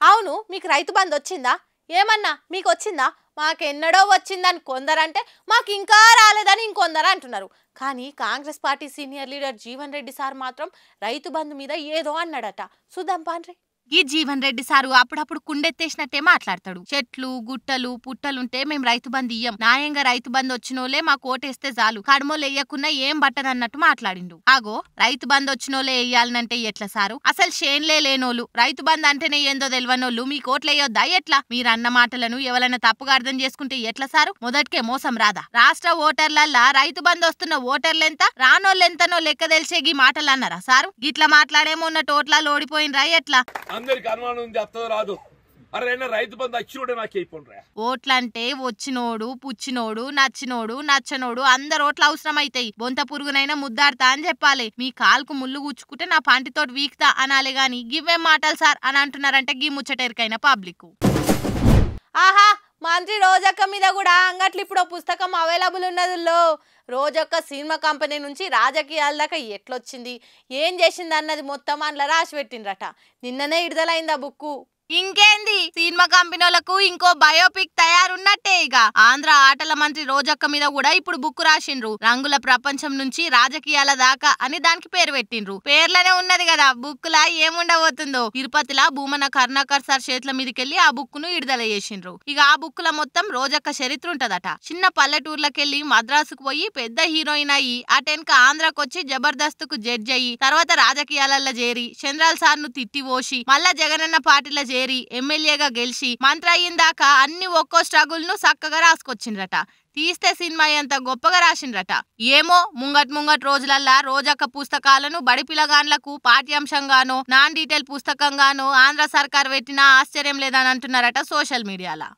అవును, మీకు రైతు బంధు వచ్చిందా? ఏమన్నా మీకు వచ్చిందా? మాకెన్నడో వచ్చిందని కొందరంటే మాకు ఇంకా రాలేదని ఇంకొందరు అంటున్నారు. కానీ Congress party senior leader Jeevan Reddy sir మాత్రం రైతు బంధు మీద ఏదో అన్నాడట. సుదాం పాండ్రి. ఈ జీవన్ రెడ్డి సారు అప్పుడప్పుడు కుండెత్తేసినట్టే మాట్లాడతాడు. చెట్లు గుట్టలు పుట్టలుంటే మేం రైతు బంధు ఇయ్యం, న్యాయంగా రైతు బంధు వచ్చినోలే మాకు ఓటేస్తే చాలు, కడమోలు వేయకున్నా ఏం బట్టదన్నట్టు మాట్లాడిండు. ఆగో, రైతు బంధు వచ్చినోలే వేయాలనంటే ఎట్లా సారు? అసలు షేన్లే లేనోళ్ళు, రైతు బంధు అంటేనే ఏందో తెలియనోళ్ళు మీకు ఓట్లేయొద్దా ఎట్లా? మీరన్న మాటలను ఎవరైనా తప్పుగా అర్థం చేసుకుంటే ఎట్లా సారు? మొదటికే మోసం రాదా? రాష్ట్ర ఓటర్లల్లా రైతు బంధు వస్తున్న ఓటర్లెంత, రానోళ్ళెంతనో లెక్క తెలిసే గీ మాటలు అన్నారా సారు? గిట్లా మాట్లాడేమో ఉన్న టోట్లలో ఓడిపోయినరా ఎట్లా? అందరికి అనుమానం చేస్తా రాదు. అరే రైతు బంధు వచ్చినోడే నాకు అయిపోండ్రా. ఓట్లంటే వచ్చినోడు పుచ్చినోడు నచ్చినోడు నచ్చనోడు అందరు ఓట్లు అవసరం అయితాయి. బొంత పురుగునైనా ముద్దాడతా అని చెప్పాలి. మీ కాలుకు ముళ్ళు గుచ్చుకుంటే నా పంటితోటి వీక్తా అనాలి గాని గివ్వేం మాటలు సార్ అని అంటున్నారంటే గీ ముచ్చటెరికైన పబ్లిక్. ఆహా, మంత్రి రోజక్క మీద కూడా అంగట్లు ఇప్పుడు పుస్తకం అవైలబుల్ ఉన్నదిలో. రోజొక్క సినిమా కంపెనీ నుంచి రాజకీయాల దాకా ఎట్లొచ్చింది, ఏం చేసింది అన్నది మొత్తం అందులో రాసి పెట్టిండ్రట. నిన్ననే విడుదలైందా బుక్కు. ఇంకేంది, సినిమా కంపెనీలకు ఇంకో బయోపిక్ తయారున్నట్టే. ఇక ఆంధ్ర ఆటల మంత్రి రోజక్క మీద కూడా ఇప్పుడు బుక్ రాసిండ్రు. రంగుల ప్రపంచం నుంచి రాజకీయాల దాకా అని దానికి పేరు పెట్టిండ్రు. పేర్లనే ఉన్నది కదా, బుక్ లా ఏముండబోతుందో. తిరుపతిలా భూమన కరుణాకర్ సార్ చేతుల మీదకెళ్లి ఆ బుక్ ను విడుదల చేసిండ్రు. ఇక ఆ బుక్ ల మొత్తం రోజక్క చరిత్ర ఉంటదట. చిన్న పల్లెటూర్లకెళ్లి మద్రాసుకు పోయి పెద్ద హీరోయిన్ అయ్యి అటెన్క ఆంధ్రాకొచ్చి జబర్దస్త్ కు జడ్జి అయ్యి తర్వాత రాజకీయాలలో చేరి చంద్రాల్ సార్ ను తిట్టి పోసి మళ్ళా జగనన్న పార్టీలో చేరి ఎమ్మెల్యేగా గెలిచి మంత్రి అయ్యిందాకా అన్ని ఒక్కో స్ట్రగుల్ ను చక్కగా రాసుకొచ్చిండ్రట. తీస్తే సినిమా ఎంత గొప్పగా రాసిండ్రట. ఏమో ముంగట్ రోజులల్లా రోజక్క పుస్తకాలను బడి పిల్లగాండ్లకు పాఠ్యాంశంగానో నాన్ డీటెయిల్ పుస్తకంగానో ఆంధ్ర సర్కార్ పెట్టినా ఆశ్చర్యం లేదని అంటున్నారట సోషల్ మీడియాలో.